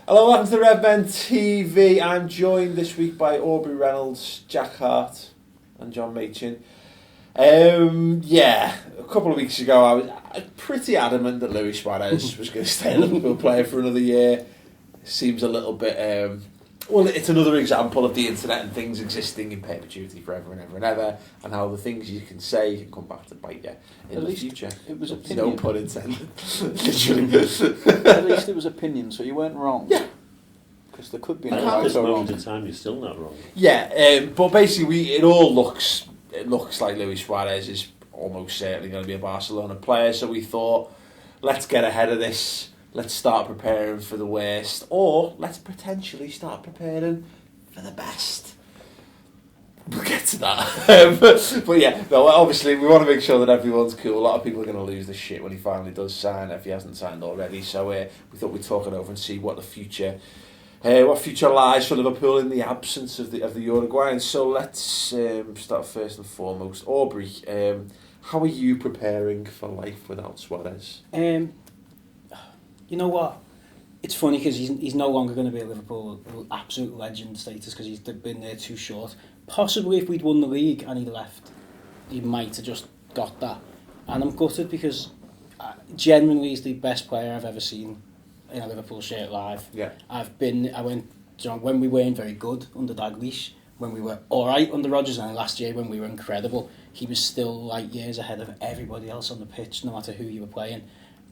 Hello, welcome to Redmen TV. I'm joined this week by Aubrey Reynolds, Jack Hart and John Machin. A couple of weeks ago I was pretty adamant that Luis Suarez was going to stay a Liverpool player for another year. Seems a little bit... it's another example of the internet and things existing in perpetuity forever and ever and ever, and how the things you can say can come back to bite you in the future. It was opinion. No pun intended. Literally. At least it was opinion, so you weren't wrong. Yeah. Because there could be At no right this or moment wrong. in time, you're still not wrong. Yeah, but basically it looks like Luis Suarez is almost certainly going to be a Barcelona player, so we thought, let's get ahead of this. Let's start preparing for the worst, or let's potentially start preparing for the best. We'll get to that. But yeah, no, obviously we want to make sure that everyone's cool. A lot of people are going to lose the shit when he finally does sign, if he hasn't signed already. So we thought we'd talk it over and see what future lies for Liverpool in the absence of the Uruguayan. So let's start first and foremost. Aubrey, how are you preparing for life without Suarez? You know what? It's funny because he's no longer going to be at Liverpool absolute legend status because he's been there too short. Possibly if we'd won the league and he left, he might have just got that. And I'm gutted because genuinely he's the best player I've ever seen in a Liverpool shirt live. Yeah. When we weren't very good under Dalglish, when we were alright under Rodgers, and last year when we were incredible, he was still light years ahead of everybody else on the pitch, no matter who you were playing.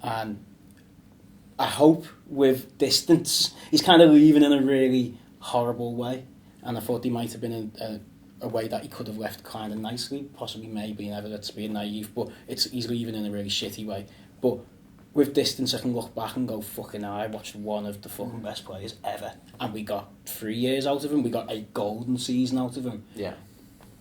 And I hope with distance, he's kind of leaving in a really horrible way, and I thought he might have been a way that he could have left kind of nicely, possibly maybe, never that's being naive, but he's leaving in a really shitty way. But with distance, I can look back and go, fucking hell, I watched one of the fucking best players ever, and we got 3 years out of him, we got a golden season out of him. Yeah.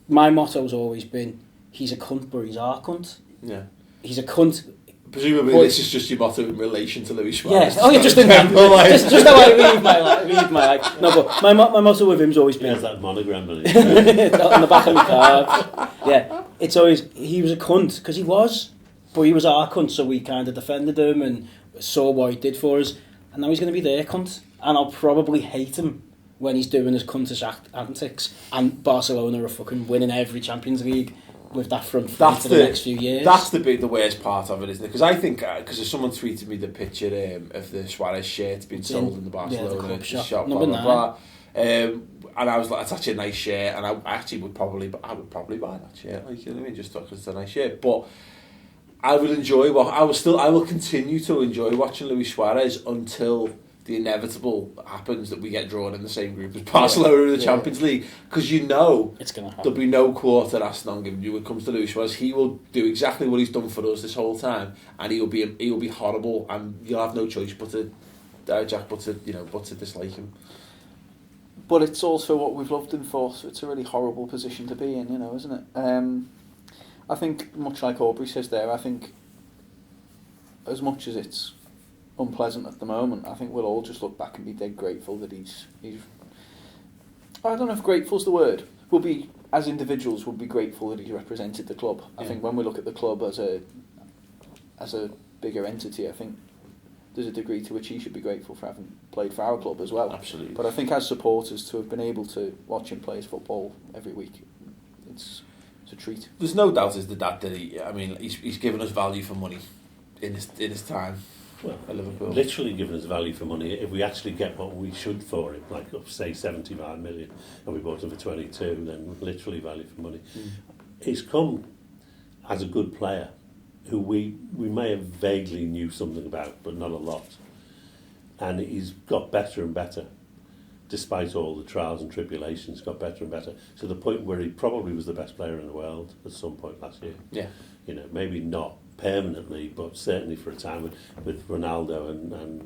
My motto's always been, he's a cunt, but he's our cunt. Yeah. He's a cunt. Presumably, this is just your motto in relation to Luis Suarez. Yeah. Oh, yeah, just in just how I read my life. No, but my motto with him's always He been has that monogram on on the back of my card. Yeah, it's always he was a cunt because he was, but he was our cunt, so we kind of defended him and saw what he did for us, and now he's going to be their cunt, and I'll probably hate him when he's doing his cuntish antics, and Barcelona are fucking winning every Champions League with that front three for the next few years. That's the worst part of it, isn't it? Because I think, because someone tweeted me the picture of the Suarez shirt being sold in the Barcelona shop, blah, blah, blah. And I was like, it's actually a nice shirt, and I would probably buy that shirt, like, you know what I mean, just because it's a nice shirt. But I will continue to enjoy watching Luis Suarez until the inevitable happens that we get drawn in the same group as Barcelona in the Champions League, because you know it's gonna happen. There'll be no quarter ass on giving you when it comes to Luis Suarez. He will do exactly what he's done for us this whole time, and he'll be horrible, and you'll have no choice but to dislike him. But it's also what we've loved him for, so it's a really horrible position to be in, isn't it? I think, much like Aubrey says there, I think as much as it's unpleasant at the moment, I think we'll all just look back and be dead grateful that he's I don't know if grateful's the word. We'll be, as individuals, we'll be grateful that he's represented the club. I think when we look at the club as a bigger entity, I think there's a degree to which he should be grateful for having played for our club as well. Absolutely. But I think as supporters, to have been able to watch him play his football every week, it's a treat. There's no doubt he's given us value for money in his time. Well, at Liverpool. Literally giving us value for money. If we actually get what we should for him, like say 75 million, and we bought him for 22, then literally value for money. He's come as a good player, who we may have vaguely knew something about, but not a lot. And he's got better and better, despite all the trials and tribulations. Got better and better to the point where he probably was the best player in the world at some point last year. Yeah, Maybe not permanently, but certainly for a time with Ronaldo and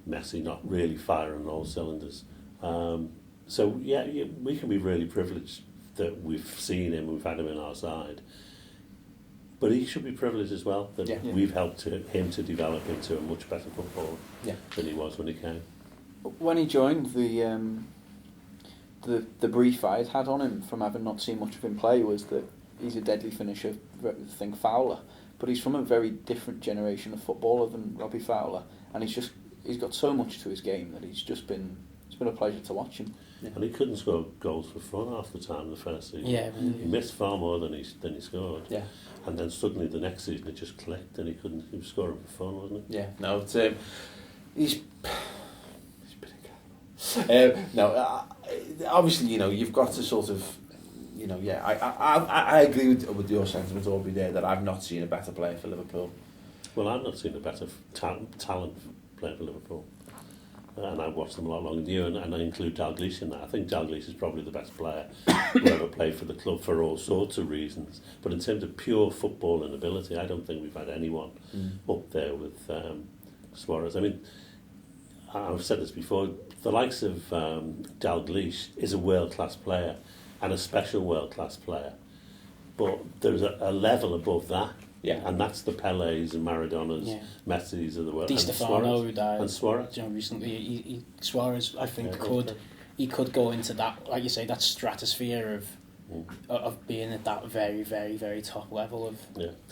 Messi not really firing on all cylinders. So we can be really privileged that we've seen him, we've had him in our side. But he should be privileged as well that we've helped him to develop into a much better footballer than he was when he came. When he joined, the brief I had on him from having not seen much of him play was that he's a deadly finisher, Fowler, but he's from a very different generation of footballer than Robbie Fowler, and he's just he's got so much to his game that it's been a pleasure to watch him. Yeah. And he couldn't score goals for fun half the time the first season. Yeah, he missed far more than he scored. Yeah. And then suddenly the next season it just clicked, and he was scoring for fun, wasn't he? Yeah. No, it's he's been incredible. Obviously, you've got to sort of, I agree with your sentiment, Aubrey, there, that I've not seen a better player for Liverpool. Well, I've not seen a better talent player for Liverpool. And I've watched them a lot longer than you, and I include Dalglish in that. I think Dalglish is probably the best player who ever played for the club for all sorts of reasons. But in terms of pure footballing ability, I don't think we've had anyone up there with Suarez. I mean, I've said this before, the likes of Dalglish is a world-class player, and a special world-class player. But there's a level above that. Yeah. And that's the Pelés and Maradonas, Messis of the world. Di Stefano, who died. And Suarez. Recently, Suarez, I think, could go into that, like you say, that stratosphere of being at that very, very, very top level of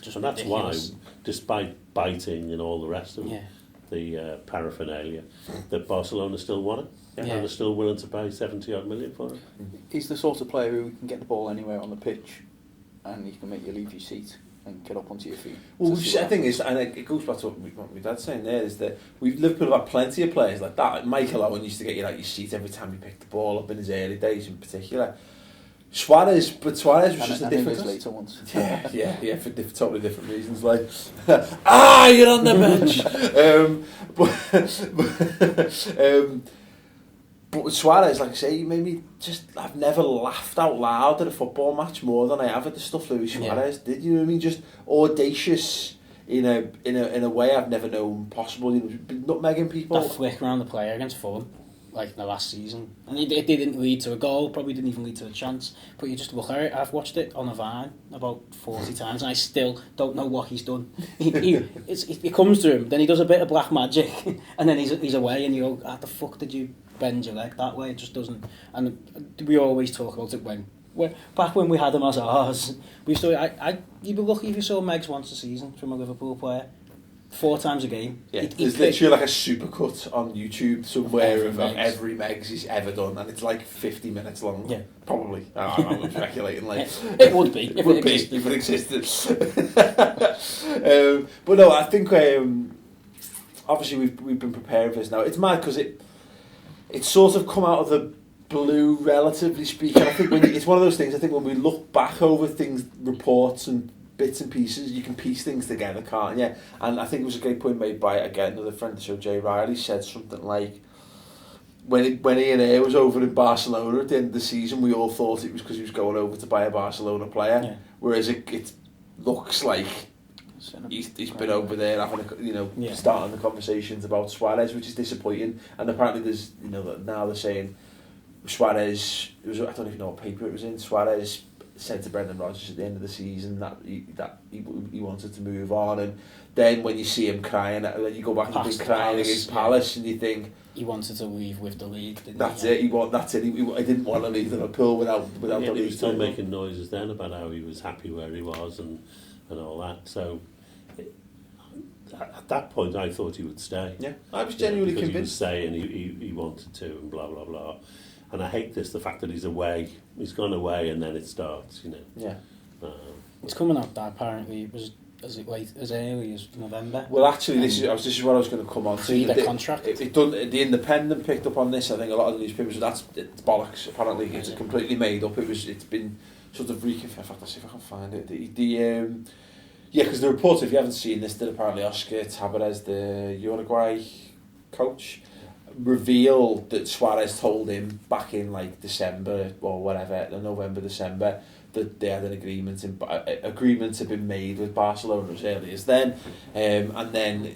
just and that's ridiculous. why, despite biting and all the rest of the paraphernalia, that Barcelona still won it. And they're still willing to pay 70-odd million for it. He's the sort of player who can get the ball anywhere on the pitch, and he can make you leave your seat and get up onto your feet. Well, the thing is, and it goes back to what my dad's saying there, is that Liverpool have had plenty of players like that. Like Michael Owen used to get you out your seat every time he picked the ball up in his early days in particular. Suarez was just a different... And later ones. Yeah, for totally different reasons. Like, you're on the bench! But with Suarez, like I say, he made me I've never laughed out loud at a football match more than I have at the stuff Luis Suarez did. You know what I mean? Just audacious in a way I've never known possible. Nutmegging people. That flick around the player against Fulham, like the last season, and it didn't lead to a goal. Probably didn't even lead to a chance. But you just look at it. I've watched it on a Vine about 40 times, and I still don't know what he's done. It comes to him, then he does a bit of black magic, and then he's away, and you go, "How the fuck did you bend your leg that way?" It just doesn't. And we always talk about it back when we had him as ours. You'd be lucky if you saw Megs once a season from a Liverpool player, 4 times a game. Yeah, there's literally like a supercut on YouTube somewhere of every Megs he's ever done, and it's like 50 minutes long. Yeah, probably. I'm speculating. Like it would be if it existed. But no, I think obviously we've been preparing for this now. It's mad because it's sort of come out of the blue, relatively speaking. I think it's one of those things. I think when we look back over things, reports and bits and pieces, you can piece things together, can't you? And I think it was a great point made by, again, another friend of the show, Jay Riley, said something like, when Ian Ayre was over in Barcelona at the end of the season, we all thought it was because he was going over to buy a Barcelona player, whereas it looks like he's been over there having starting the conversations about Suarez, which is disappointing. And apparently there's now they're saying Suarez, I don't even know what paper it was in, Suarez said to Brendan Rodgers at the end of the season that he wanted to move on, and then when you see him crying, then you go back and he's crying against Palace, and you think he wanted to leave with the league. That's it. He didn't want to leave Liverpool without the league. He was still making noises then about how he was happy where he was and all that. So at that point, I thought he would stay. Yeah, I was genuinely convinced. He was saying he wanted to, and blah blah blah. And I hate the fact that he's away. He's gone away, and then it starts. Yeah. It's coming out that apparently it was as early as November. Well, actually, this is what I was going to come on to. The contract. The Independent picked up on this. I think a lot of the newspapers. It's bollocks. Apparently, it's completely made up. It's been sort of in fact, I'll see if I can find it. Because the report, if you haven't seen this, that apparently Oscar Tabarez, the Uruguay coach, revealed that Suarez told him back in like December or whatever, November, December, that they had an agreement. Agreements had been made with Barcelona as early as then, and then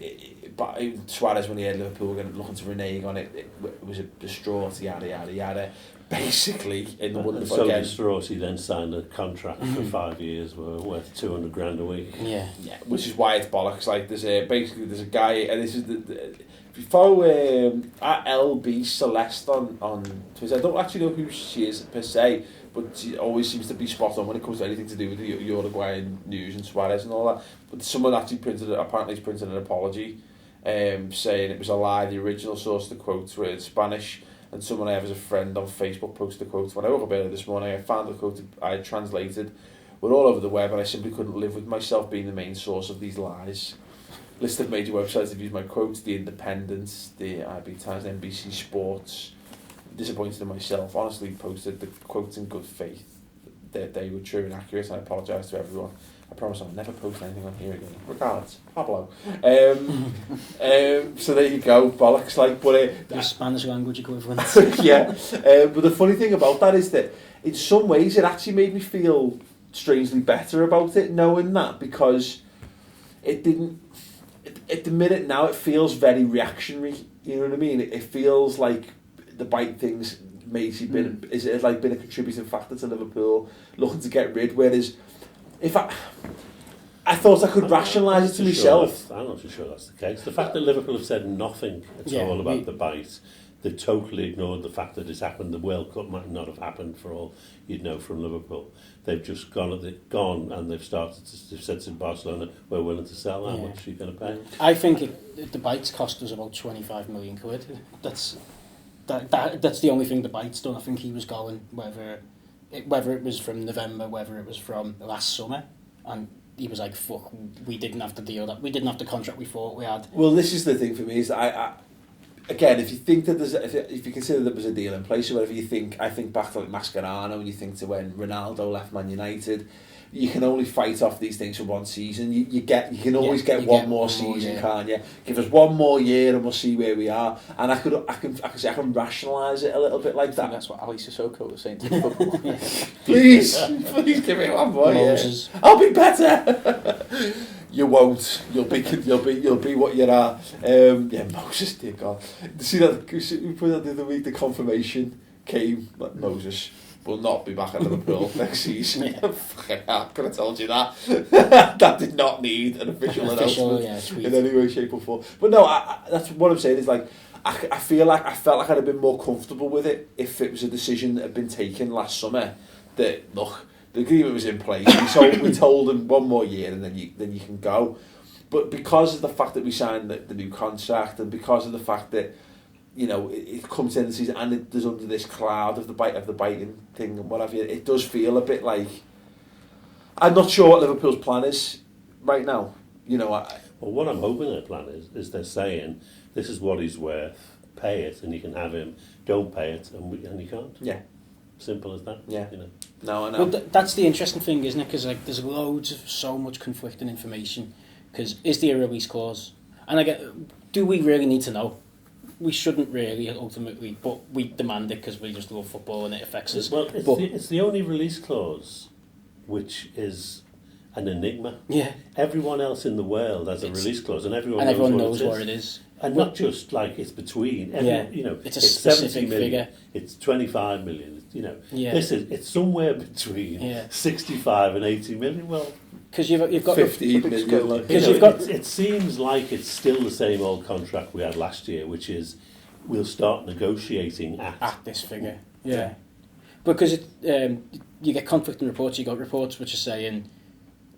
Suarez, when he had Liverpool looking to renege on it, it was a distraught, yada yada yada. Basically, in the wonderful so distraught, he then signed a contract for 5 years worth $200,000 a week. Yeah, which is why it's bollocks. Like there's a guy, and this is if you follow at LB Celeste on Twitter, I don't actually know who she is per se, but she always seems to be spot on when it comes to anything to do with the Uruguayan news and Suarez and all that. But someone actually apparently printed an apology saying it was a lie. The original source of the quotes were in Spanish, and someone I have as a friend on Facebook posted the quotes. When I woke up early this morning, I found the quote I had translated. Were all over the web, and I simply couldn't live with myself being the main source of these lies. List of major websites have used my quotes: The Independent, the IB Times, NBC Sports. Disappointed in myself. Honestly, posted the quotes in good faith. They were true and accurate. I apologise to everyone. I promise I'll never post anything on here again. Regards, Pablo. So there you go, bollocks. Like, but the Spanish language equivalent. yeah. But the funny thing about that is that in some ways it actually made me feel strangely better about it, knowing that, because it didn't. At the minute now, it feels very reactionary. You know what I mean? It feels like the bite thing's basically been is like been a contributing factor to Liverpool looking to get rid. Whereas if I thought I could rationalise it to myself. I'm not so sure that's the case. The fact that Liverpool have said nothing at all about the bite, they totally ignored the fact that it's happened. The World Cup might not have happened for all you'd know from Liverpool. They've just gone and they've said to Barcelona, we're willing to sell. How much are you going to pay? I think the bites cost us about 25 million quid. That's the only thing the bites done. I think he was going whether it was from November, whether it was from last summer, and he was like, "Fuck, we didn't have to deal that. We didn't have the contract we thought we had." Well, this is the thing for me is that I again, if you think that if you consider there was a deal in place or whatever, I think back to like Mascherano, and you think to when Ronaldo left Man United. You can only fight off these things for one season. You can always get one more season, can't you? Give us one more year and we'll see where we are. And I can rationalise it a little bit like that. That's what Ali Sissoko was saying to the football. Please give me one more year. I'll be better. You won't. You'll be what you are. Moses, dear God. See that we put that the other week. The confirmation came that Moses will not be back at Liverpool next season. I could have told you that. That did not need an official announcement in any way, shape or form. But no, that's what I'm saying is like, I felt like I'd have been more comfortable with it if it was a decision that had been taken last summer. That look, the agreement was in place. We told them one more year and then you can go. But because of the fact that we signed the new contract, and because of the fact that it comes in the season and there's under this cloud of the biting thing and what have you, it does feel a bit like I'm not sure what Liverpool's plan is right now. Well, what I'm hoping their plan is they're saying this is what he's worth, pay it and you can have him. Don't pay it and you can't. Yeah, simple as that. Yeah, No, I know. Well, that's the interesting thing, isn't it? Because like there's loads of so much conflicting information. Because is there a release clause? And do we really need to know? We shouldn't really, ultimately, but we demand it because we just love football and it affects us. Well, it's the only release clause which is an enigma. Yeah. Everyone else in the world has a release clause, and everyone knows what it is. And not just like it's between. It's a specific 70 million, figure. It's 25 million. Yeah. It's somewhere between 65 and 80 million. Well, because you've got 15 million. It seems like it's still the same old contract we had last year, which is we'll start negotiating at this figure. Yeah. Because you get conflicting reports. You got reports which are saying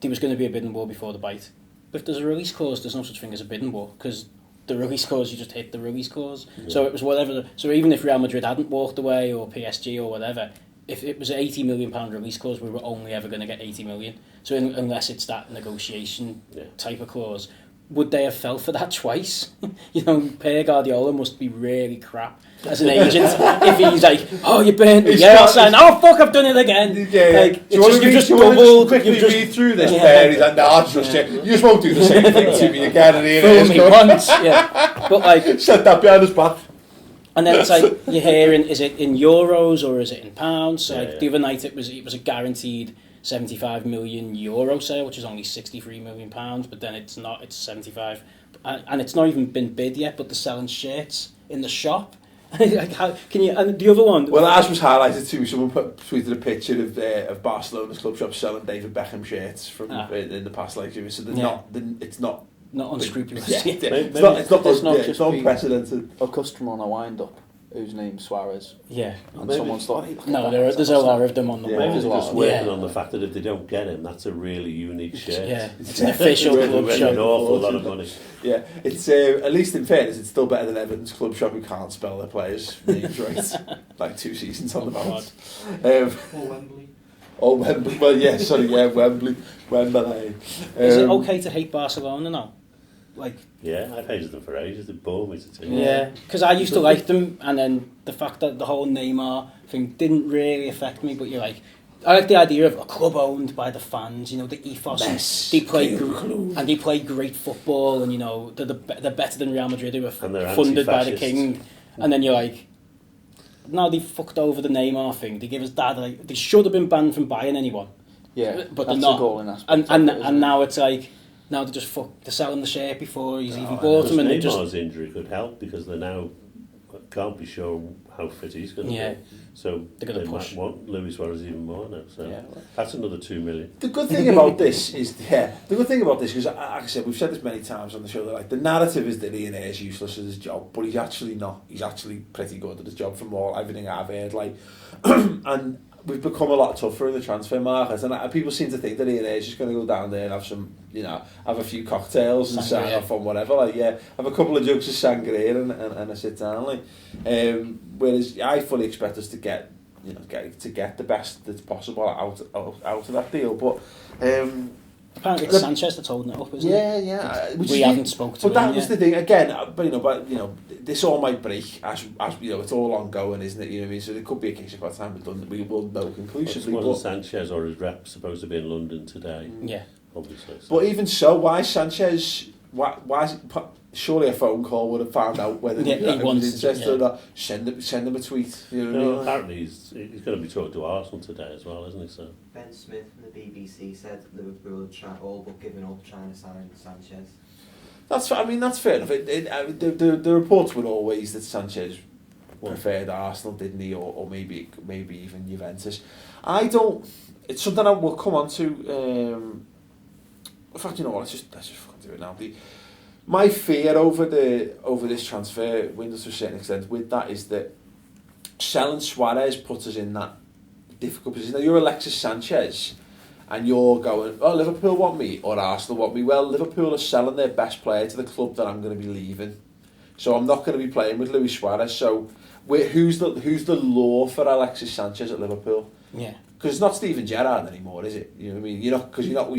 there was going to be a bidding war before the bite. But if there's a release clause, there's no such thing as a bidding war because the release clause, you just hit the release clause. Yeah. So it was whatever. So even if Real Madrid hadn't walked away or PSG or whatever, if it was an £80 million release clause, we were only ever going to get 80 million. So unless it's that negotiation type of clause, would they have fell for that twice? Per Guardiola must be really crap as an agent if he's like, oh, you burnt me, oh fuck, I've done it again. Like, you've just doubled. Quickly read through this, Per. He's like, nah, you just won't do the same thing to me again. And here it is. Once, but like, set that behind his back. And then it's like you're hearing, is it in euros or is it in pounds? The other night it was a guaranteed €75 million sale, which is only £63 million, but then it's not. It's 75, and it's not even been bid yet. But they're selling shirts in the shop. Like, how can you? And the other one. Well, as was highlighted to me, someone tweeted a picture of Barcelona's club shop selling David Beckham shirts from in the past, like so. It's not unscrupulous. It's not unprecedented. A customer on a wind up whose name's Suarez, Yeah. and Maybe- someone's like, No, there's a lot of them on the Yeah. wall. Maybe they're There's just a lot, working yeah. on the fact that if they don't get him, that's a really unique shirt. Yeah, it's an official Worth club an shop. awful lot of money. Yeah, it's at least in fairness, it's still better than Everton's club shop who can't spell their players' names right. Like 2 seasons on the bounce. Or Wembley. Oh, Wembley. Well, yeah, sorry, yeah, Wembley. Wembley. Is it okay to hate Barcelona now? Like, Yeah, I've hated them for ages. They bore me to tears. yeah, because I used to like them, and then the fact that the whole Neymar thing didn't really affect me. But you're like, I like the idea of a club owned by the fans. You know, the ethos. Mess. They play and they play great football, and you know they're better than Real Madrid, who are And they're funded by the anti-fascist. king. And then you're like, now they fucked over the Neymar thing. They give us that. Like, they should have been banned from buying anyone. yeah, But that's they're not. a goal in aspect. And of it, isn't and it? now it's like, now they're just they're selling the shirt before he's even Oh, bought Because them, and they Neymar's just injury could help because they now can't be sure how fit he's going to Yeah. be. So They're gonna they push. might want Luis Suarez even more now. So Yeah. that's another 2 million. The good thing about this is, the good thing about this, because like I said, we've said this many times on the show, that like the narrative is that Ian is useless at his job, but he's actually not. He's actually pretty good at his job from everything I've heard. Like, and we've become a lot tougher in the transfer market, and people seem to think that Ian is just going to go down there and have some, have a few cocktails and sign Sangria. off on whatever. Like, yeah, have a couple of jugs of sangria and a sit down. Like, whereas I fully expect us to get the best that's possible out of that deal. But apparently it's Sanchez that's holding it up, isn't it? yeah. We haven't spoke to But him that yet. was the thing again. This all might break as it's all ongoing, isn't it? You know what I mean? So there could be a case of by the time we're done, we will know conclusively. Wasn't But, Sanchez or his rep supposed to be in London today? Yeah. Obviously. So. but even so, why Sanchez? Why is it? Surely a phone call would have found out whether Yeah, he he wants was it, interested or yeah. not. Send him a tweet. You know what I No, mean? apparently he's going to be talking to Arsenal today as well, isn't he? So Ben Smith from the BBC said Liverpool had all but given up trying to sign Sanchez. That's fair enough. The reports were always that Sanchez preferred Arsenal, didn't he, or maybe even Juventus. I don't. It's something I will come on to. In fact, you know what? Let's just fucking do it now. My fear over this transfer window to a certain extent with that is that selling Suarez puts us in that difficult position. Now you're Alexis Sanchez, and you're going, oh, Liverpool want me or Arsenal want me. Well, Liverpool are selling their best player to the club that I'm going to be leaving, so I'm not going to be playing with Luis Suarez. So, who's the law for Alexis Sanchez at Liverpool? Yeah. Because it's not Steven Gerrard anymore, is it? You know what I mean? You're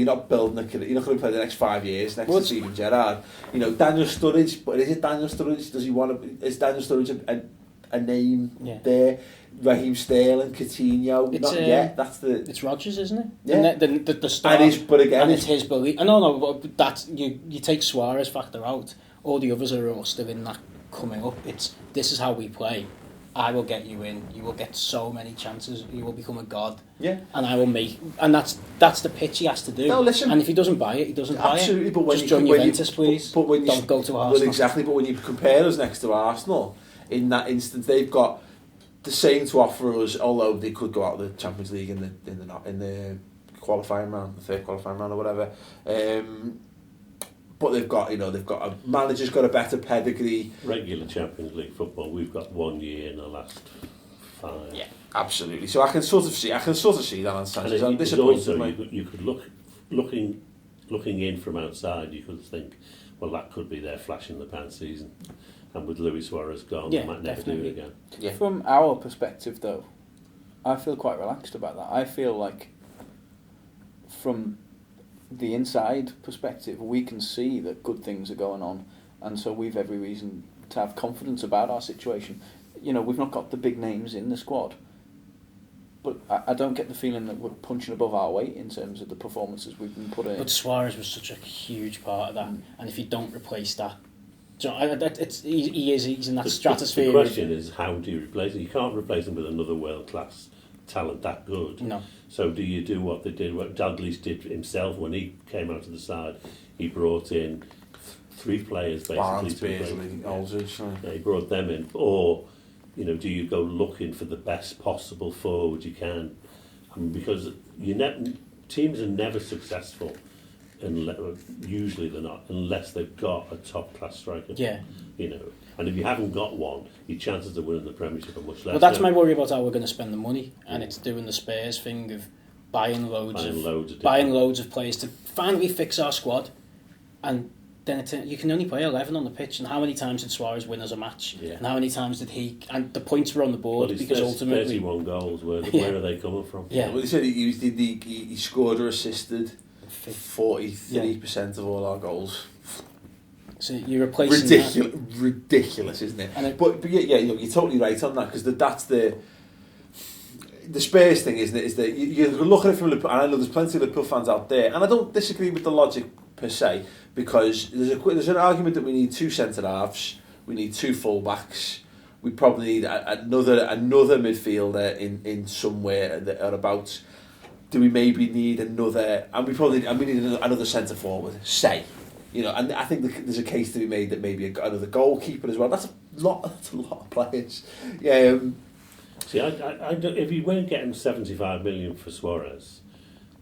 not building you're not going to play the next 5 years next to Steven Gerrard. Daniel Sturridge, but is it Daniel Sturridge? Does he want to? Is Daniel Sturridge a name there? Raheem Sterling, Coutinho, It's, not yet. That's the. It's Rodgers, isn't it? Yeah. The star. But again, and it's his belief. No, but that's you take Suarez factor out. All the others are all still in that coming up. This is how we play. I will get you in. You will get so many chances. You will become a god. Yeah. And I will make. And that's the pitch he has to do. No, listen. And if he doesn't buy it, he doesn't buy it. Absolutely, but when just you join when Juventus, please. But when don't go to Arsenal. Well, exactly. But when you compare us next to Arsenal, in that instance, they've got the same to offer us. Although they could go out of the Champions League in the qualifying round, the third qualifying round or whatever. But they've got a manager's got a better pedigree. regular Champions League football, we've got 1 year in the last 5. Yeah, absolutely. So I can sort of see that on Sanchez. I'm And disappointed. also, you could looking in from outside, you could think, well, that could be their flash in the pan season. And with Luis Suarez gone, Yeah, they might never definitely. do it again. Yeah. From our perspective, though, I feel quite relaxed about that. I feel like from the inside perspective, we can see that good things are going on, and so we've every reason to have confidence about our situation. We've not got the big names in the squad, but I don't get the feeling that we're punching above our weight in terms of the performances we've been putting in. But Suarez was such a huge part of that, and if you don't replace that, he's in that stratosphere. The question is, how do you replace him? You can't replace him with another world-class talent that good. No. So do you do what Dalglish did himself when he came out of the side? He brought in 3 players basically. Barnes, to replace- Beasley, Aldridge. Yeah, he brought them in. Or, do you go looking for the best possible forward you can? Because teams are never successful, usually they're not, unless they've got a top-class striker. Yeah. And if you haven't got one, your chances of winning the Premiership are much less. Well, that's my worry about how we're going to spend the money, and it's doing the Spurs thing of buying loads of players to finally fix our squad, and then you can only play 11 on the pitch. And how many times did Suarez win us a match? Yeah. And how many times did he? And the points were on the board because ultimately 31 goals. Where are they coming from? Yeah. Well, he said he scored or assisted 43% of all our goals. So you're replacing ridiculous, isn't it? But yeah, you're totally right on that, because that's the Spurs thing, isn't it? Is that you look at it from Liverpool, and I know there's plenty of Liverpool fans out there, and I don't disagree with the logic per se, because there's an argument that we need 2 centre halves, we need 2 full backs, we probably need another midfielder in somewhere or about. Do we maybe need another? And we need another centre forward, say. You know, and I think there's a case to be made that maybe another goalkeeper as well. That's a lot of players. Yeah. See, if you weren't getting 75 million for Suarez,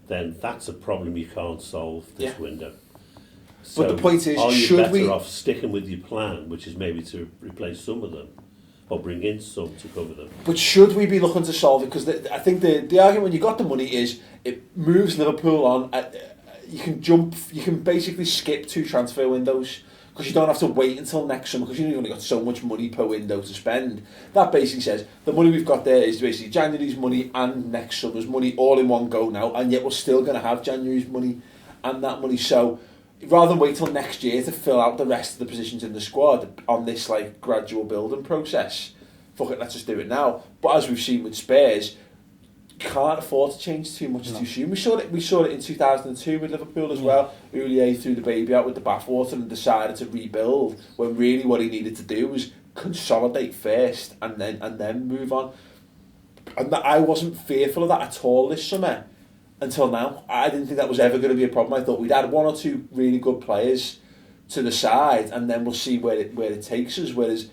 then that's a problem you can't solve this window. So but the point is, are you should better we off sticking with your plan, which is maybe to replace some of them, or bring in some to cover them? But should we be looking to solve it? Because I think the argument when you got the money is it moves Liverpool on. You can basically skip 2 transfer windows, because you don't have to wait until next summer, because you've only got so much money per window to spend. That basically says the money we've got there is basically January's money and next summer's money all in one go now, and yet we're still going to have January's money and that money. So rather than wait till next year to fill out the rest of the positions in the squad on this like gradual building process, fuck it, let's just do it now. But as we've seen with Spurs, can't afford to change too much too soon. We saw it in 2002 with Liverpool as well. Houllier threw the baby out with the bathwater and decided to rebuild, when really what he needed to do was consolidate first and then move on. And I wasn't fearful of that at all this summer until now. I didn't think that was ever going to be a problem. I thought we'd add 1 or 2 really good players to the side, and then we'll see where it takes us. Whereas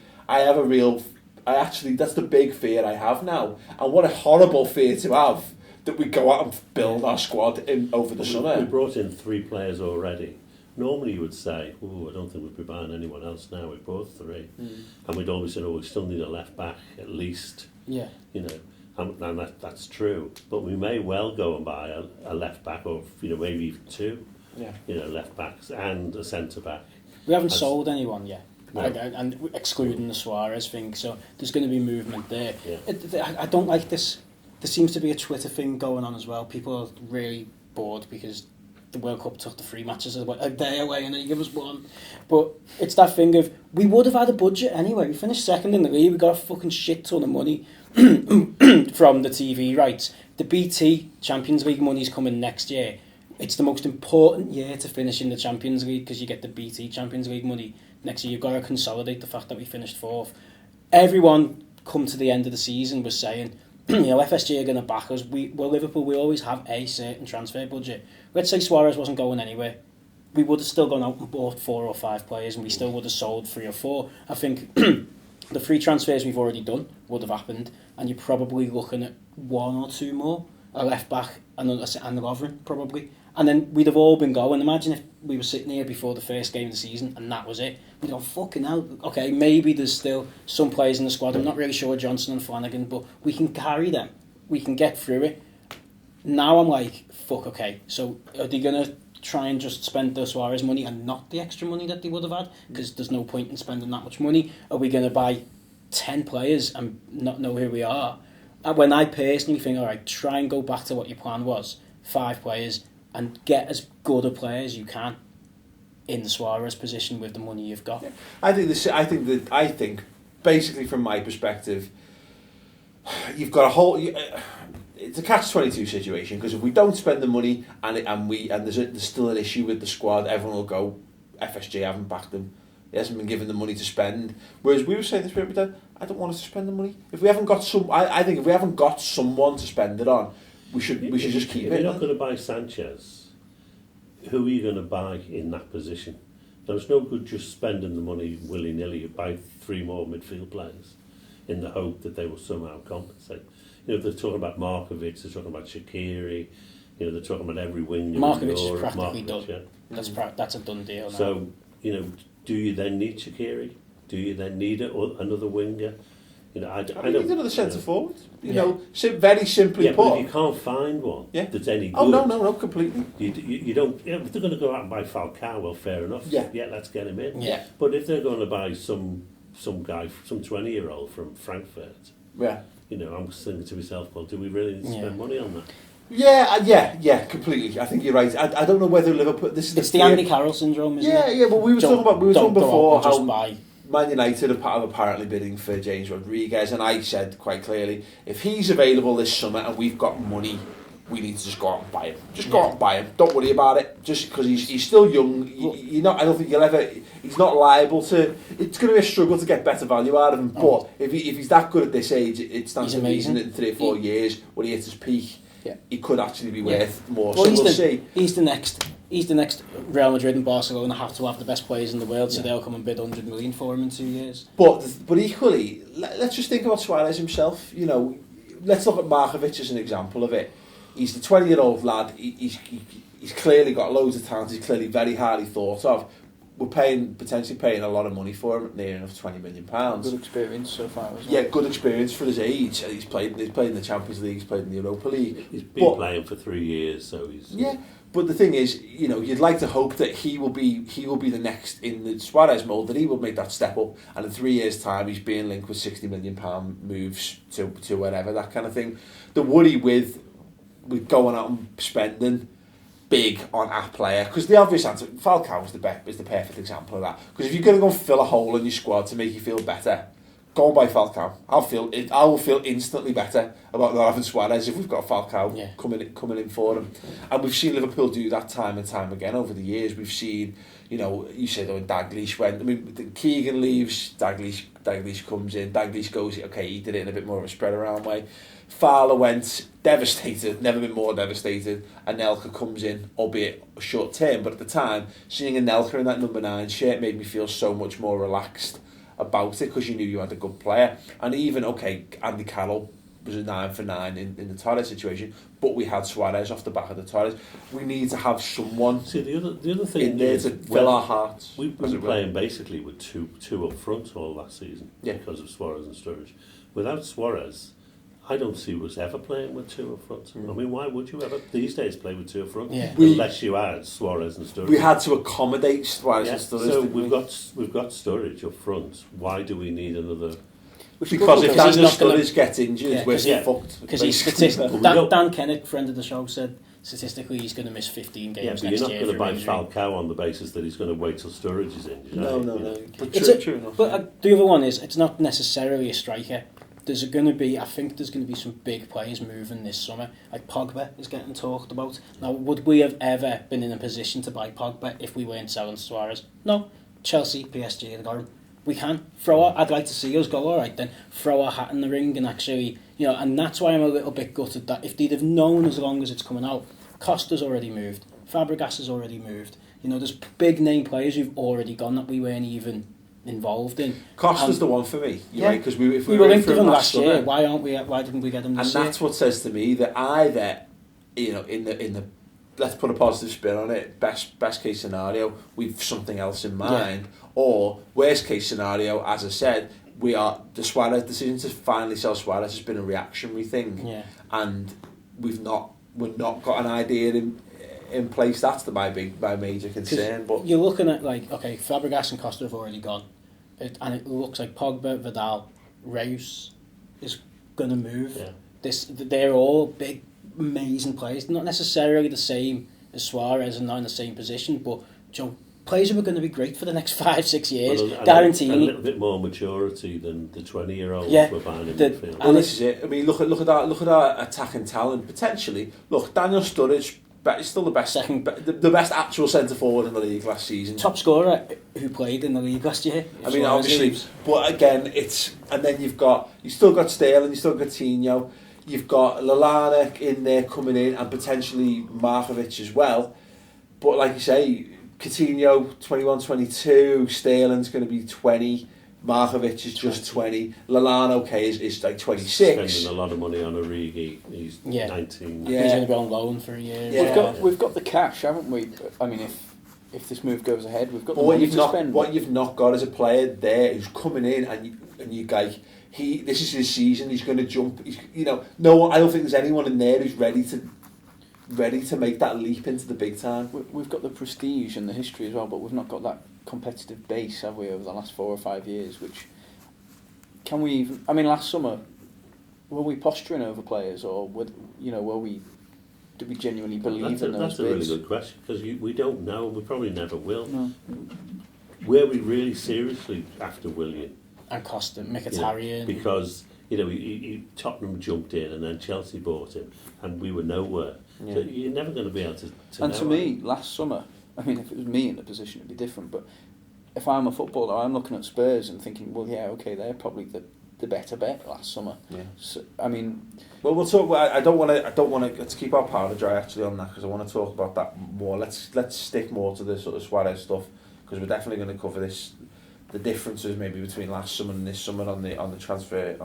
that's the big fear I have now. And what a horrible fear to have, that we go out and build our squad over the summer. We brought in 3 players already. Normally you would say, I don't think we'd be buying anyone else now. We brought 3. And we'd always say, we still need a left back at least. Yeah. You know, and that's true. But we may well go and buy a left back, or maybe even 2. Yeah. Left backs and a centre back. We haven't sold anyone yet. No. And excluding the Suarez thing, so there's going to be movement there. Yeah. I don't like this. There seems to be a Twitter thing going on as well. People are really bored because the World Cup took the 3 matches a day away and then you give us 1. But it's that thing of, we would have had a budget anyway. We finished 2nd in the league. We got a fucking shit ton of money from the TV rights. The BT Champions League money's coming next year. It's the most important year to finish in the Champions League, because you get the BT Champions League money next year. You've got to consolidate the fact that we finished 4th. Everyone come to the end of the season was saying, FSG are going to back us. Liverpool, we always have a certain transfer budget. Let's say Suarez wasn't going anywhere. We would have still gone out and bought 4 or 5 players, and we still would have sold 3 or 4. I think the 3 transfers we've already done would have happened, and you're probably looking at 1 or 2 more. A left back and a Lovren, probably. And then we'd have all been going. Imagine if we were sitting here before the first game of the season and that was it. We'd go, fucking hell. Okay, maybe there's still some players in the squad. I'm not really sure Johnson and Flanagan, but we can carry them. We can get through it. Now I'm like, fuck, okay. So are they going to try and just spend the Suarez money and not the extra money that they would have had? Because there's no point in spending that much money. Are we going to buy 10 players and not know who we are? And when I personally think, all right, try and go back to what your plan was. 5 players, and get as good a player as you can in the Suarez position with the money you've got. Yeah. I think basically from my perspective, you've got a whole. It's a catch-22 situation, because if we don't spend the money and there's still an issue with the squad, everyone will go, FSG haven't backed them. He hasn't been given the money to spend. Whereas we were saying this bit, I don't want us to spend the money. If we haven't got I think if we haven't got someone to spend it on, we should just keep it. If you're not going to buy Sanchez, who are you going to buy in that position? There's no good just spending the money willy-nilly. You buy 3 more midfield players in the hope that they will somehow compensate. They're talking about Markovic, they're talking about Shaqiri, they're talking about every winger. Markovic is practically done. Yeah. That's a done deal now. So, do you then need Shaqiri? Do you then need another winger? You know, I We don't. need another centre forward. You Yeah. know, very simply Yeah, put. but if you can't find one that's any good, Oh no, completely. you don't. You know, if they're going to go out and buy Falcao, well, fair enough. Yeah. Let's get him in. Yeah. But if they're going to buy some guy, some 20-year-old from Frankfurt, Yeah. you know, I'm thinking to myself, well, do we really need to spend money on that? Yeah, completely. I think you're right. I don't know whether Liverpool. It's the Andy Carroll syndrome, isn't it? Yeah. But we were talking before how buy. Man United are apparently bidding for James Rodriguez, and I said quite clearly, if he's available this summer and we've got money, we need to just go out and buy him. Just go out and buy him. Don't worry about it. Just because he's still young, you're not. I don't think you'll ever. He's not liable to. It's going to be a struggle to get better value out of him. But if he's that good at this age, it stands to reason that in 3 or 4 years when he hits his peak, he could actually be worth more. Well, so we'll see. He's the next Real Madrid and Barcelona have to have the best players in the world, so they'll come and bid 100 million for him in 2 years. But equally, let's just think about Suarez himself. You know, let's look at Markovic as an example of it. He's the 20-year-old lad. He's clearly got loads of talent. He's clearly very highly thought of. We're potentially paying a lot of money for him, near enough £20 million. Good experience so far as well. Yeah, good experience for his age. He's played in the Champions League. He's played in the Europa League. He's been playing for 3 years, so he's. Yeah, but the thing is, you know, you'd like to hope that he will be the next in the Suarez mould, that he will make that step up, and in 3 years' time he's being linked with £60 million moves to whatever, that kind of thing. The worry with going out and spending big on a player, because the obvious answer, Falcao is the perfect example of that. Because if you're going to go and fill a hole in your squad to make you feel better, go and buy Falcao. I will feel instantly better about not having Suarez if we've got Falcao coming in for him. And we've seen Liverpool do that time and time again over the years. We've seen, you know, you say though when Dalglish went, I mean, Keegan leaves, Dalglish comes in, Dalglish goes, okay, he did it in a bit more of a spread around way. Fowler went, devastated, never been more devastated. Anelka comes in, albeit short term, but at the time, seeing Anelka in that number 9 shirt made me feel so much more relaxed about it, because you knew you had a good player. And even, Andy Carroll was a 9 for 9 in the Torres situation, but we had Suarez off the back of the Torres. We need to have someone the other thing in there to fill our hearts. We've been playing basically with two up front all last season because of Suarez and Sturridge. Without Suarez, I don't see us ever playing with 2 up front. I mean, why would you ever these days play with 2 up front? Yeah. Unless you add Suarez and Sturridge. We had to accommodate Suarez and Sturridge. So we've got Sturridge up front. Why do we need another? Because if Daniel he's not Sturridge gets injured, we're fucked. Because he's Dan Kennett, friend of the show, said statistically he's going to miss 15 games next year. You're not going to buy Falcao on the basis that he's going to wait till Sturridge is injured. No. But true enough. But the other one is, it's not necessarily a striker. I think there's going to be some big players moving this summer. Like Pogba is getting talked about. Now, would we have ever been in a position to buy Pogba if we weren't selling Suarez? No. Chelsea, PSG have got him. We can. I'd like to see us go, all right then, throw our hat in the ring and actually, you know, and that's why I'm a little bit gutted that if they'd have known as long as it's coming out, Costa's already moved, Fabregas has already moved. You know, there's big name players who've already gone that we weren't even involved in. Costa's the one for me, right? Because if we were linked with him last year. Why didn't we get him this year? And that's what says to me that either, you know, in the let's put a positive spin on it, best case scenario, we've something else in mind, or worst case scenario, as I said, the Suarez decision to finally sell Suarez has been a reactionary thing, and we're not got an idea in place. That's my major concern. But you're looking at Fabregas and Costa have already gone. And it looks like Pogba, Vidal, Reus is going to move. Yeah. They're all big, amazing players. Not necessarily the same as Suarez and not in the same position, but players who are going to be great for the next 5-6 years, guaranteed. A little bit more maturity than the 20-year-olds we're buying in midfield. Well, this is it. I mean, look at our attacking talent potentially. Look, Daniel Sturridge. But he's still the best actual centre forward in the league last season. Top scorer who played in the league last year. I mean, obviously, but again, and then you've still got Sterling, you've still got Coutinho, you've got Lallana in there coming in, and potentially Markovic as well. But like you say, Coutinho 21, 22, Sterling's going to be 20. Markovic is just 20. Lallana, is like 26. Spending a lot of money on Origi. He's 19. He's going to be on loan for a year. We've got the cash, haven't we? I mean, if this move goes ahead, we've got But the money to spend. what you've not got is a player there who's coming in and you like this is his season. He's going to jump. No, I don't think there's anyone in there who's ready to make that leap into the big time. We've got the prestige and the history as well, but we've not got that competitive base, have we, over the last 4 or 5 years? Which can we even? I mean, last summer, were we posturing over players, or were we? Did we genuinely believe in those That's a bids? really good question, because we don't know, and we probably never will. No. Were we really seriously after Willian? And Costa, Mkhitaryan. Because Tottenham jumped in, and then Chelsea bought him, and we were nowhere. Yeah. So you're never going to be able to And know to me, last summer, I mean, if it was me in the position, it'd be different. But if I'm a footballer, I'm looking at Spurs and thinking, well, yeah, okay, they're probably the better bet last summer. Yeah. So, I mean, Well, we'll talk. I don't want to. Let's keep our powder dry actually on that, because I want to talk about that more. Let's stick more to the sort of Suarez stuff, because we're definitely going to cover this. The differences maybe between last summer and this summer on the transfer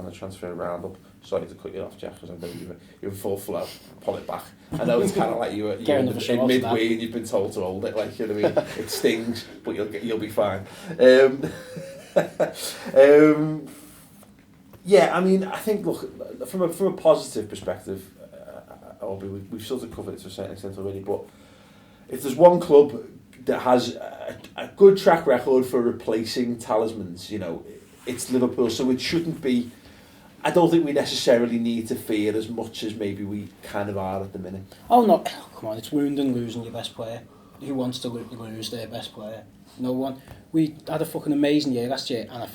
roundup. Sorry to cut you off, Jack, because I know you're in full flow. Pull it back. I know it's kind of like you're in midway and you've been told to hold it. Like, you know what I mean? It stings, but you'll be fine. Yeah, I mean, I think, look, from a positive perspective, we've sort of covered it to a certain extent already, but if there's one club that has a good track record for replacing talismans, it's Liverpool, so it shouldn't be. I don't think we necessarily need to fear as much as maybe we kind of are at the minute. Oh, no, come on, it's wounding losing your best player. Who wants to lose their best player? No one. We had a fucking amazing year last year, and I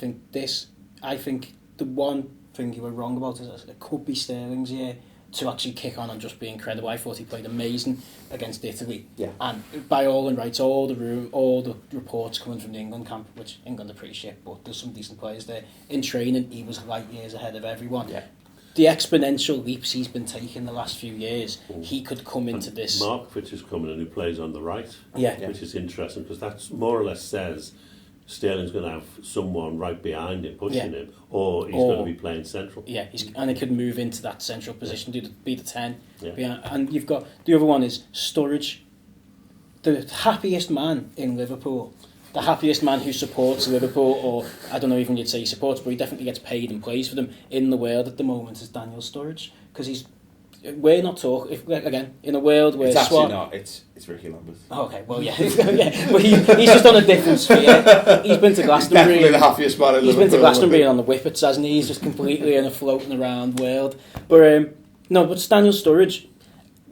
think the one thing you were wrong about is it could be Sterling's year to actually kick on and just be incredible. I thought he played amazing against Italy. Yeah. And by all rights, all the reports coming from the England camp, which England are pretty shit, but there's some decent players there. In training, he was light years ahead of everyone. Yeah. The exponential leaps he's been taking the last few years, he could come into this. Markovic is coming in, who plays on the right, Yeah. which is interesting, because that more or less says Sterling's going to have someone right behind him pushing him, or he's going to be playing central. Yeah, and he could move into that central position, be the 10. Yeah. And you've got the other one is Sturridge, the happiest man in Liverpool, the happiest man who supports Liverpool, or I don't know even you'd say he supports, but he definitely gets paid and plays for them in the world at the moment is Daniel Sturridge, because we're not talking, again, in a world where... It's actually not, it's Ricky Lambert. Oh, okay, well, yeah. Yeah. But he's just on a different sphere. He's been to Glastonbury. Definitely the happiest man in Liverpool. He's been to Glastonbury on the Whippets, hasn't he? He's just completely in a floating around world. But, but Daniel Sturridge,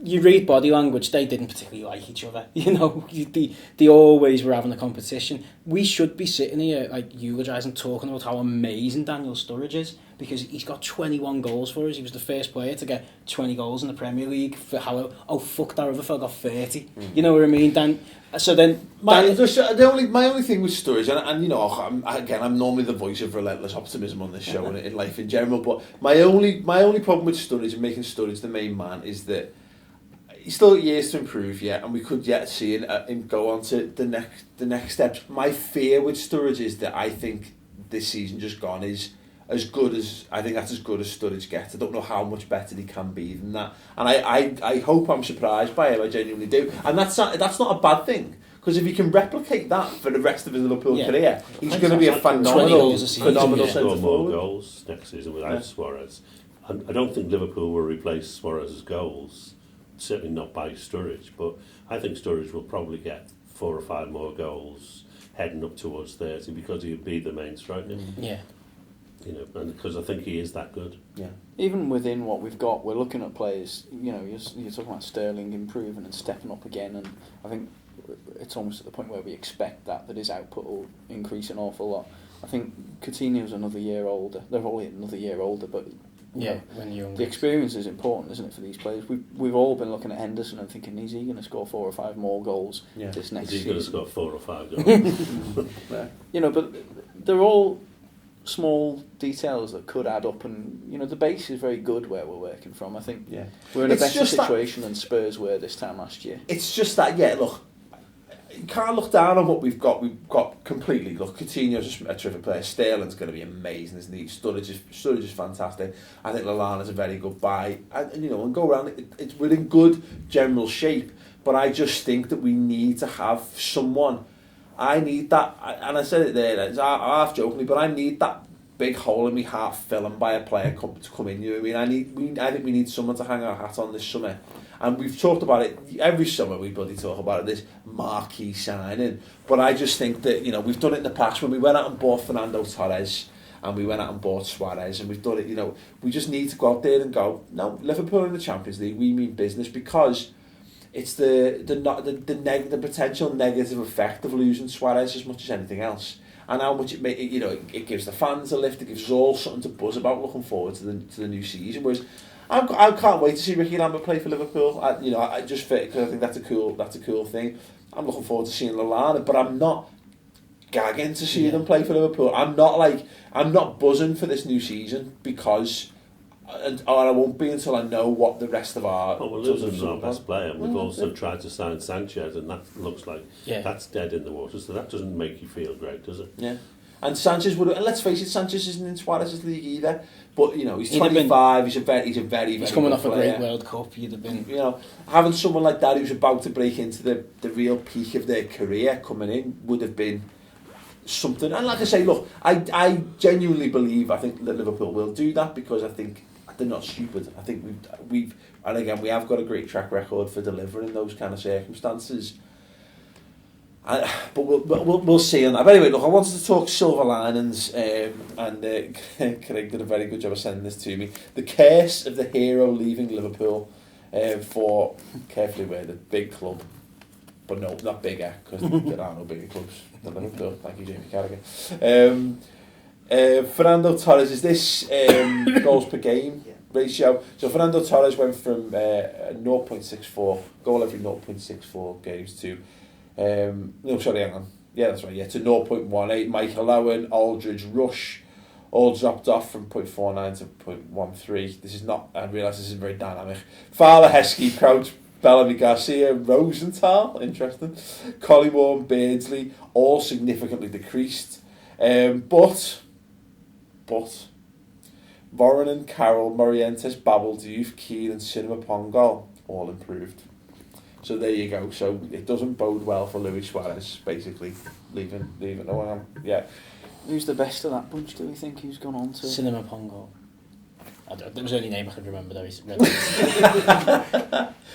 you read body language, they didn't particularly like each other. They always were having a competition. We should be sitting here, eulogising, talking about how amazing Daniel Sturridge is, because he's got 21 goals for us. He was the first player to get 20 goals in the Premier League. For fuck, that other fella got 30. You know what I mean? My only thing with Sturridge, and I'm normally the voice of relentless optimism on this show and in life in general, but my only problem with Sturridge and making Sturridge the main man is that he's still got years to improve yet, and we could yet see him go on to the next steps. My fear with Sturridge is that I think this season just gone is as good as Sturridge gets. I don't know how much better he can be than that, and I hope I'm surprised by him. I genuinely do, and that's not a bad thing, because if he can replicate that for the rest of his Liverpool career, he's going to be a phenomenal centre more forward. Goals next season without Suarez, and I don't think Liverpool will replace Suarez's goals. Certainly not by Sturridge, but I think Sturridge will probably get 4 or 5 more goals heading up towards 30, because he'll be the main striker. Yeah. And because I think he is that good. Yeah. Even within what we've got, we're looking at players. You're talking about Sterling improving and stepping up again, and I think it's almost at the point where we expect that his output will increase an awful lot. I think Coutinho's another year older. They're all another year older, but the experience is important, isn't it, for these players? We've all been looking at Henderson and thinking, is he going to score 4 or 5 more goals this next season? Is he going to score 4 or 5 goals? But they're all small details that could add up, and the base is very good where we're working from. I think we're in a better situation than Spurs were this time last year. It's just that, look, you can't look down on what we've got. We've got completely. Look, Coutinho's a terrific player. Sterling's going to be amazing, isn't he? Sturridge is fantastic. I think Lallana's a very good buy. And you know, and go around. We're in good general shape, but I just think that we need to have someone. I need that, and I said it there. It's half jokingly, but I need that big hole in my heart filling by a player to come in. You know what I mean? I think we need someone to hang our hat on this summer. And we've talked about it every summer. We bloody talk about it, this marquee signing. But I just think that, you know, we've done it in the past when we went out and bought Fernando Torres and we went out and bought Suarez, and we've done it. You know, we just need to go out there and go, no, Liverpool in the Champions League, we mean business, because it's the potential negative effect of losing Suarez as much as anything else. And how much it gives the fans a lift, it gives us all something to buzz about looking forward to the new season. Whereas I can't wait to see Ricky Lambert play for Liverpool. I just fit, because I think that's a cool thing. I'm looking forward to seeing Lallana, but I'm not gagging to see them play for Liverpool. I'm not buzzing for this new season, because, or I won't be until I know what the rest of our. Well, we're losing our best player. We've also tried to sign Sanchez, and that looks like that's dead in the water. So that doesn't make you feel great, does it? Yeah. And Sanchez would, and let's face it, Sanchez isn't in Suarez's league either. But you know, he's 25. He's a very he's coming off a player. great World Cup. He'd have been, you know, having someone like that who's about to break into the real peak of their career coming in would have been something. And like I say, look, I genuinely believe, I think that Liverpool will do that, because I think they're not stupid. I think we've and again, we have got a great track record for delivering those kind of circumstances. But we'll see on that. But anyway, look, I wanted to talk silver linings, and Craig did a very good job of sending this to me. The curse of the hero leaving Liverpool for, carefully worded, big club. But no, not bigger, because there are no bigger clubs than Liverpool. Thank you, Jamie Carragher. Fernando Torres, is this goals per game ratio? So Fernando Torres went from 0.64, goal every 0.64 games to... no, sorry, hang on. Yeah, that's right. Yeah, to 0.18. Michael Owen, Aldridge, Rush, all dropped off from 0.49 to 0.13. This is not. I realise this is very dynamic. Fowler, Heskey, Crouch, Bellamy, Garcia, Rosenthal, interesting. Collymore and Beardsley, all significantly decreased. But Voronin, Carroll, Morientes, Babel, Diouf, Keane, and Cinema Pongal all improved. So there you go. So it doesn't bode well for Luis Suarez, basically, leaving. Oh, yeah. Who's the best of that bunch, do we think? Who's gone on to... Cinema Pongo. That was the only name I could remember, though.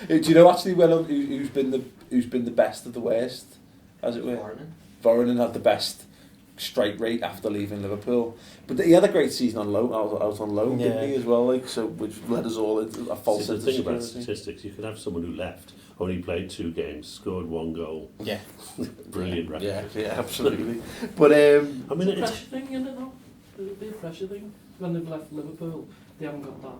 Do you know actually who's been the best of the worst, as it were? Voronin had the best strike rate after leaving Liverpool, but he had a great season on loan. Out on loan, didn't he, as well? Like, so, which led us all into a false sense of security. The thing about statistics, you could have someone who left, only played 2 games, scored 1 goal. Yeah, brilliant record. Yeah, absolutely. But I mean, it's a pressure thing, isn't it? Though it'll be a pressure thing when they've left Liverpool. They haven't got that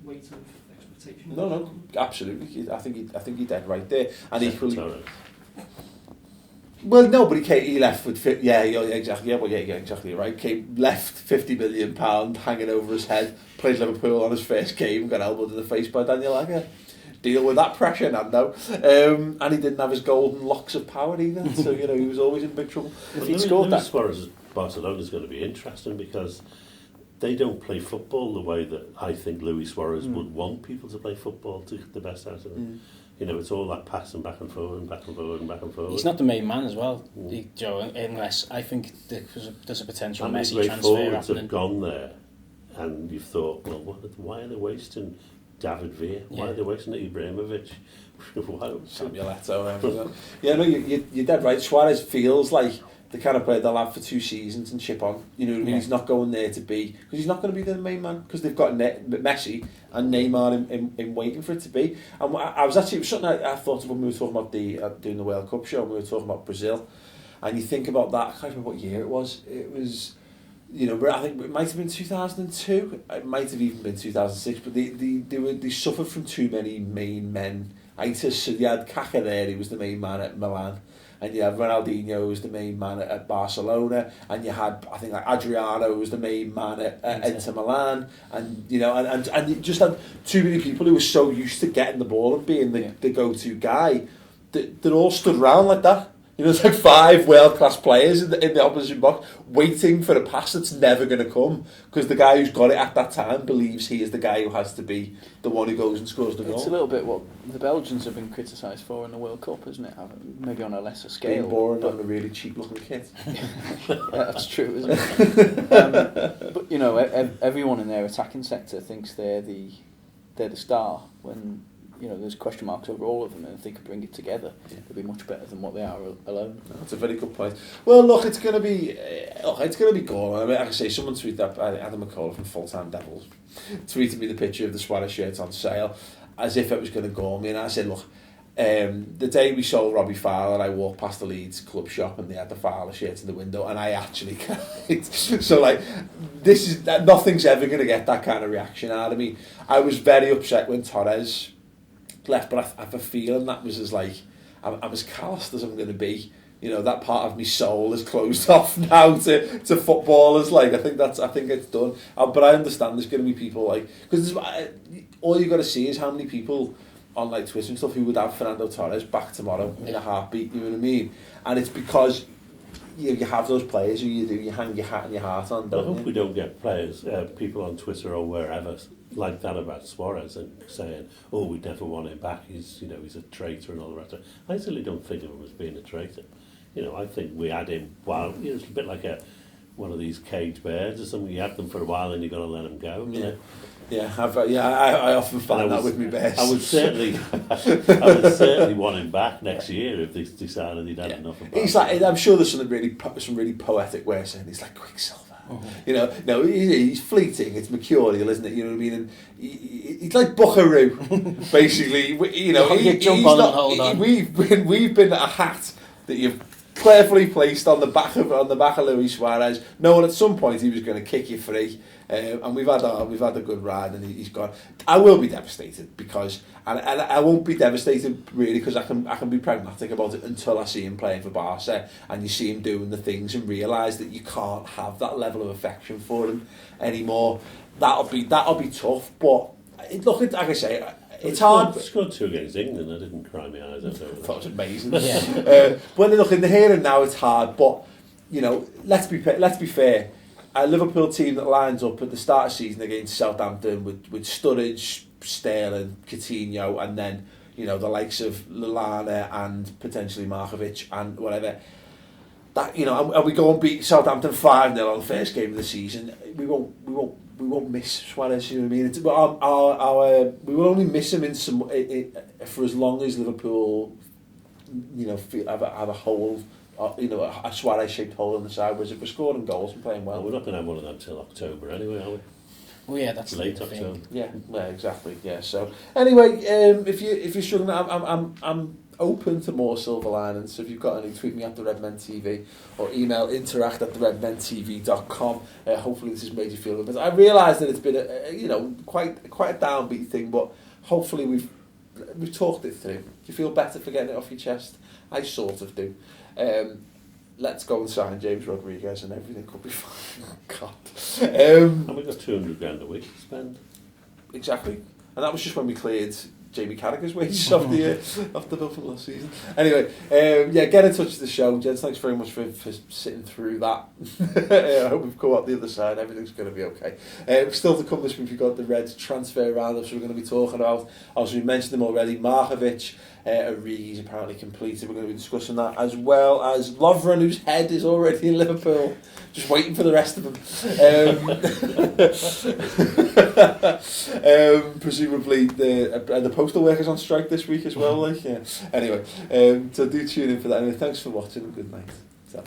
weight of expectation. No, absolutely. I think you're dead right there. And equally. Well, no, but he left with exactly. Yeah, well, yeah, exactly right. Left £50 million hanging over his head. Played Liverpool on his first game, got elbowed in the face by Daniel Agger. Deal with that pressure, Nando. And he didn't have his golden locks of power either. So he was always in big trouble. If he'd scored that, Suarez Barcelona is going to be interesting, because they don't play football the way that I think Luis Suarez would want people to play football to get the best out of them. It's all that passing back and forward and back and forward and back and forward. He's not the main man as well, Joe, unless I think there's a potential Messi transfer forwards happening. Have gone there, and you've thought, well, why are they wasting David Villa? Why are they wasting Ibrahimovic? Samuel Eto'o. Yeah, no, you're dead right. Suarez feels like the kind of player they'll have for 2 seasons and chip on. You know what I mean? He's not going there to be... Because he's not going to be the main man. Because they've got Messi and Neymar in waiting for it to be. And I was actually... It was something I thought of when we were talking about doing the World Cup show, and we were talking about Brazil. And you think about that... I can't remember what year it was. It was... I think it might have been 2002. It might have even been 2006. But they suffered from too many main men. So you had Kaká there, he was the main man at Milan. And you had Ronaldinho, who was the main man at Barcelona, and you had, I think, like Adriano, who was the main man at Inter Milan, and and you just had too many people who were so used to getting the ball and being the go-to guy. They all stood around like that. You know, there's like 5 world-class players in the opposition box waiting for a pass that's never going to come because the guy who's got it at that time believes he is the guy who has to be the one who goes and scores the goal. It's a little bit what the Belgians have been criticised for in the World Cup, isn't it? Maybe on a lesser scale. Being boring and a really cheap-looking kid. Yeah, that's true, isn't it? But, you know, everyone in their attacking sector thinks they're the star when... You know, there's question marks over all of them, and if they could bring it together, they'd be much better than what they are alone. That's a very good point. Well, look, it's going to be good. I mean, like I say, someone tweeted up, Adam McCullough from Full Time Devils, tweeted me the picture of the Suarez shirt on sale, as if it was going to go me, and I said, look, the day we sold Robbie Fowler, I walked past the Leeds club shop and they had the Fowler shirt in the window, and I actually cried. So, like, nothing's ever going to get that kind of reaction out of me. I was very upset when Torres left, but I have a feeling that was as like I'm as calloused as I'm going to be. You know, that part of my soul is closed off now to footballers. Like, I think it's done. But I understand there's going to be people like, because all you got to see is how many people on like Twitter and stuff who would have Fernando Torres back tomorrow in a heartbeat. You know what I mean? And it's because you have those players who you hang your hat and your heart on. I hope we don't get players, people on Twitter or wherever, like that about Suarez and saying, "Oh, we never want him back. He's a traitor and all the rest of it." I certainly don't think of him as being a traitor. You know, I think we had him while it's a bit like one of these caged birds or something. You have them for a while and you're going to let them go. You know? I often find that with me best. I would certainly want him back next year if they decided he'd had enough of. He's like, I'm sure there's some really poetic way of saying he's like Quicksilver. You know, no, he's fleeting. It's mercurial, isn't it? You know what I mean? And he's like Buckaroo, basically. You know, we've been a hat that you've carefully placed on the back of Luis Suarez, knowing at some point he was going to kick you free. And we've had a good ride, and he's gone. I will be devastated because, and I won't be devastated really because I can be pragmatic about it until I see him playing for Barca and you see him doing the things and realise that you can't have that level of affection for him anymore. That'll be tough, but like I say, it's hard. I scored 2 against England. I didn't cry my eyes out. I thought it was amazing. But look, in the here and now, it's hard. But you know, let's be fair. A Liverpool team that lines up at the start of the season against Southampton with Sturridge, Sterling, Coutinho, and then the likes of Lallana and potentially Markovic and whatever. That and we go and beat Southampton 5-0 on the first game of the season. We won't miss Suarez. You know what I mean? We will only miss him for as long as Liverpool, have a hole. A Suarez-shaped hole in the side. Whereas if we're scoring goals and playing well, we're not going to have one of them till October anyway, are we? Well, yeah, that's late October. Yeah, exactly. Yeah. So anyway, if you're struggling, I'm open to more silver linings. So if you've got any, tweet me at the Redmen TV or email interact@theredmentv.com. Hopefully this has made you feel a bit. I realise that it's been quite a downbeat thing, but hopefully we've talked it through. Do you feel better for getting it off your chest? I sort of do. Let's go and sign James Rodriguez and everything could be fine. God. And we got 200 grand a week to spend. Exactly. And that was just when we cleared Jamie Carragher's wages off the bill from last season. Anyway, get in touch with the show, gents. Thanks very much for sitting through that. I hope we've come out the other side. Everything's going to be okay. Still to come this week, we've got the Reds transfer roundup, so we're going to be talking about, as we mentioned them already, Markovic. Origi's apparently completed. We're going to be discussing that, as well as Lovren, whose head is already in Liverpool, just waiting for the rest of them. Presumably the postal workers on strike this week as well. Anyway, so do tune in for that. Anyway, thanks for watching and good night. So.